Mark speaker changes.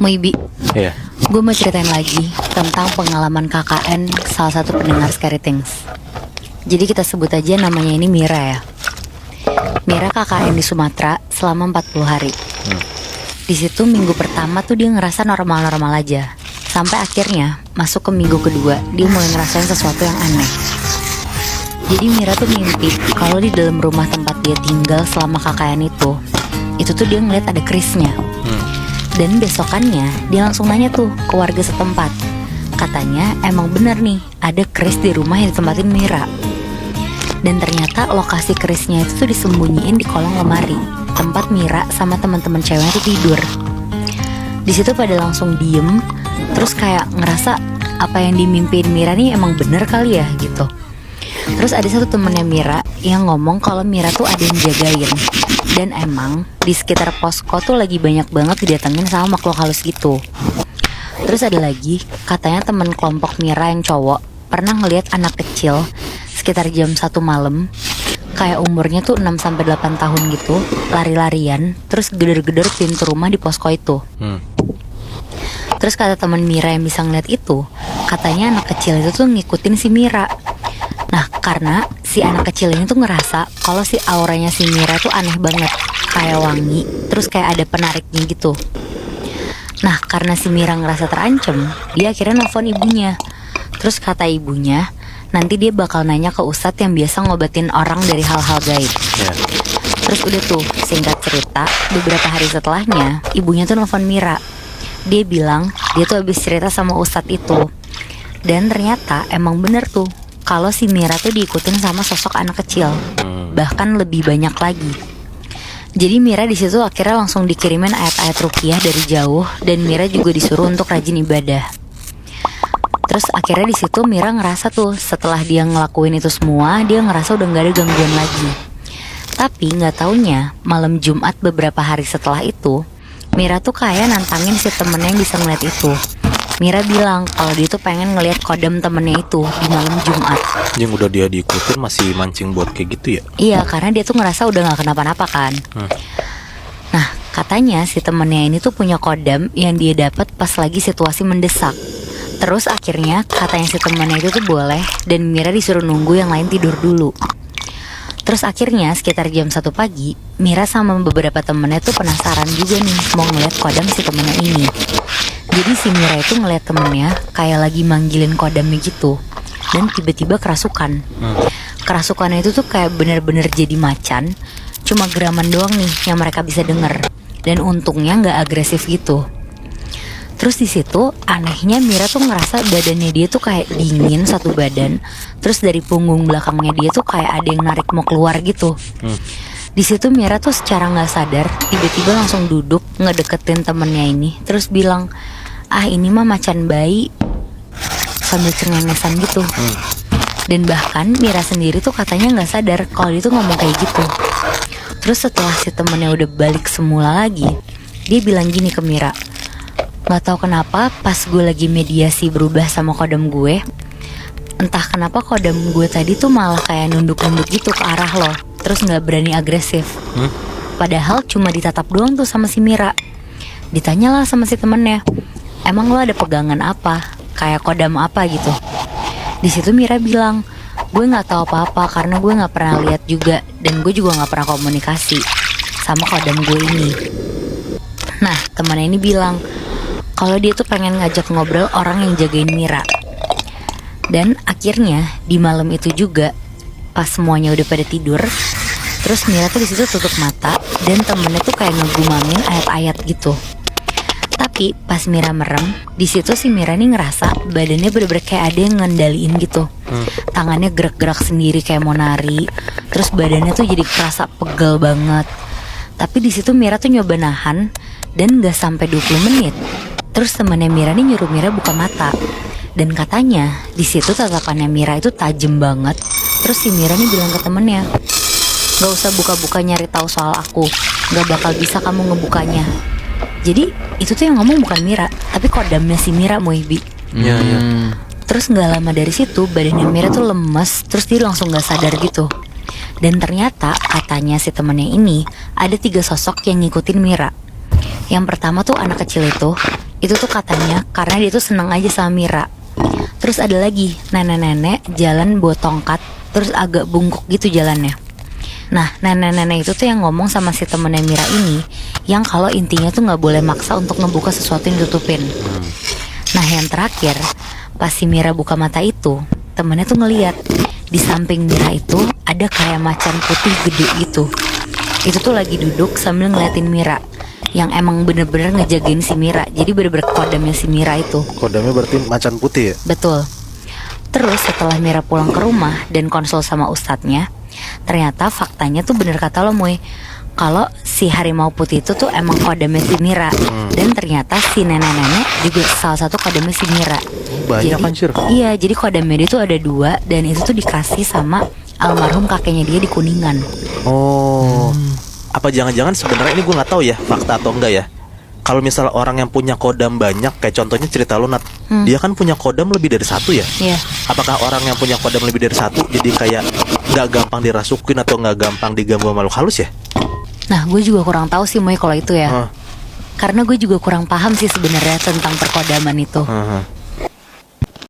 Speaker 1: Muibi,
Speaker 2: Iya.
Speaker 1: gue mau ceritain lagi tentang pengalaman KKN salah satu pendengar Scary Things. Jadi kita sebut aja namanya ini Mira ya. Mira KKN di Sumatera selama 40 hari. Di situ minggu pertama tuh dia ngerasa normal-normal aja. Sampai akhirnya masuk ke minggu kedua dia mulai ngerasain sesuatu yang aneh. Jadi Mira tuh mimpi kalau di dalam rumah tempat dia tinggal selama KKN itu tuh dia ngeliat ada kerisnya. Dan besokannya dia langsung nanya tuh ke warga setempat. Katanya emang bener nih ada keris di rumah yang ditempatin Mira. Dan ternyata lokasi kerisnya itu tuh disembunyiin di kolong lemari tempat Mira sama teman-teman ceweknya tuh tidur. Di situ pada langsung diem, terus kayak ngerasa apa yang dimimpiin Mira nih emang bener kali ya gitu. Terus ada satu temennya Mira yang ngomong kalau Mira tuh ada yang jagain. Dan emang di sekitar posko tuh lagi banyak banget didatengin sama makhluk halus gitu. Terus ada lagi, katanya temen kelompok Mira yang cowok pernah ngelihat anak kecil sekitar jam 1 malam, kayak umurnya tuh 6-8 tahun gitu, lari-larian, terus geder-geder pintu rumah di posko itu. Terus kata temen Mira yang bisa ngeliat itu, katanya anak kecil itu tuh ngikutin si Mira. Nah karena si anak kecil ini tuh ngerasa kalau si auranya si Mira tuh aneh banget, kayak wangi, terus kayak ada penariknya gitu. Nah karena si Mira ngerasa terancam, dia akhirnya nelfon ibunya. Terus kata ibunya, nanti dia bakal nanya ke ustadz yang biasa ngobatin orang dari hal-hal gaib. Terus udah tuh, singkat cerita, beberapa hari setelahnya ibunya tuh nelfon Mira. Dia bilang dia tuh habis cerita sama ustadz itu. Dan ternyata emang bener tuh kalau si Mira tuh diikutin sama sosok anak kecil, bahkan lebih banyak lagi. Jadi Mira di situ akhirnya langsung dikirimin ayat-ayat ruqyah dari jauh, dan Mira juga disuruh untuk rajin ibadah. Terus akhirnya di situ Mira ngerasa tuh setelah dia ngelakuin itu semua, dia ngerasa udah nggak ada gangguan lagi. Tapi nggak taunya malam Jumat beberapa hari setelah itu, Mira tuh kayak nantangin si temennya yang bisa ngeliat itu. Mira bilang kalau dia tuh pengen ngelihat kodam temennya itu di malam Jumat.
Speaker 2: Yang udah dia diikutin masih mancing buat kayak gitu ya?
Speaker 1: Iya, karena dia tuh ngerasa udah gak kenapa-napa kan. Nah, katanya si temennya ini tuh punya kodam yang dia dapat pas lagi situasi mendesak. Terus akhirnya katanya si temennya itu tuh boleh, dan Mira disuruh nunggu yang lain tidur dulu. Terus akhirnya sekitar jam 1 pagi, Mira sama beberapa temennya tuh penasaran juga nih mau ngeliat kodam si temennya ini. Jadi si Mira itu ngeliat temennya kayak lagi manggilin kodamnya gitu, dan tiba-tiba kerasukan. Kerasukannya itu tuh kayak bener-bener jadi macan, cuma geraman doang nih yang mereka bisa denger. Dan untungnya gak agresif gitu. Terus di situ anehnya Mira tuh ngerasa badannya dia tuh kayak dingin satu badan. Terus dari punggung belakangnya dia tuh kayak ada yang narik mau keluar gitu. Di situ Mira tuh secara nggak sadar tiba-tiba langsung duduk ngedeketin temennya ini, terus bilang, ah ini mah macan bayi, sambil cengengesan gitu. Dan bahkan Mira sendiri tuh katanya nggak sadar kalau dia tuh ngomong kayak gitu. Terus setelah si temennya udah balik semula lagi, dia bilang gini ke Mira, nggak tahu kenapa pas gue lagi mediasi berubah sama kodam gue, entah kenapa kodam gue tadi tuh malah kayak nunduk-nunduk gitu ke arah lo, terus gak berani agresif. Padahal cuma ditatap doang tuh sama si Mira. Ditanyalah sama si temennya, emang lo ada pegangan apa, kayak kodam apa gitu. Di situ Mira bilang, gue gak tahu apa-apa karena gue gak pernah lihat juga, dan gue juga gak pernah komunikasi sama kodam gue ini. Nah temennya ini bilang kalau dia tuh pengen ngajak ngobrol orang yang jagain Mira. Dan akhirnya di malam itu juga, pas semuanya udah pada tidur, terus Mira tuh di situ tutup mata, dan temennya tuh kayak ngegumamin ayat-ayat gitu. Tapi pas Mira merem, di situ si Mira nih ngerasa badannya bener-bener kayak ada yang ngendaliin gitu. Tangannya gerak-gerak sendiri kayak mau nari, terus badannya tuh jadi kerasa pegel banget. Tapi di situ Mira tuh nyoba nahan, dan gak sampai 20 menit, terus temennya Mira nih nyuruh Mira buka mata. Dan katanya di situ tatapannya Mira itu tajam banget. Terus si Mira nih bilang ke temennya, gak usah buka-buka nyari tahu soal aku, gak bakal bisa kamu ngebukanya. Jadi itu tuh yang ngomong bukan Mira, tapi kodamnya si Mira, Muibi. Terus gak lama dari situ badannya Mira tuh lemes, terus dia langsung gak sadar gitu. Dan ternyata katanya si temennya ini ada 3 sosok yang ngikutin Mira. Yang pertama tuh anak kecil itu, Itu tuh katanya karena dia tuh seneng aja sama Mira. Terus ada lagi nenek-nenek jalan bawa tongkat, terus agak bungkuk gitu jalannya. Nah nenek-nenek itu tuh yang ngomong sama si temennya Mira ini, yang kalau intinya tuh gak boleh maksa untuk ngebuka sesuatu yang ditutupin. Nah yang terakhir, pas si Mira buka mata itu, temennya tuh ngeliat di samping Mira itu ada kayak macan putih gede gitu. Itu tuh lagi duduk sambil ngeliatin Mira, yang emang bener-bener ngejagain si Mira. Jadi bener-bener kodamnya si Mira itu.
Speaker 2: Kodamnya berarti macan putih ya?
Speaker 1: Betul. Terus setelah Mira pulang ke rumah dan konsul sama ustadznya, ternyata faktanya tuh bener kata lo Moy, kalau si harimau putih itu tuh emang kodamnya si Mira. Dan ternyata si nenek-nenek juga salah satu kodamnya si Mira.
Speaker 2: Banyak
Speaker 1: Jadi,
Speaker 2: kan Syir?
Speaker 1: Iya, jadi kodamnya dia tuh ada 2. Dan itu tuh dikasih sama almarhum kakeknya dia di Kuningan.
Speaker 2: Oh, apa jangan-jangan sebenarnya ini gue nggak tahu ya fakta atau enggak ya. Kalau misal orang yang punya kodam banyak, kayak contohnya cerita lu Nat, dia kan punya kodam lebih dari 1 ya.
Speaker 1: Iya.
Speaker 2: Apakah orang yang punya kodam lebih dari 1 jadi kayak nggak gampang dirasukin atau nggak gampang diganggu sama makhluk halus ya?
Speaker 1: Nah gue juga kurang tahu sih Moy kalau itu ya. Karena gue juga kurang paham sih sebenarnya tentang perkodaman itu.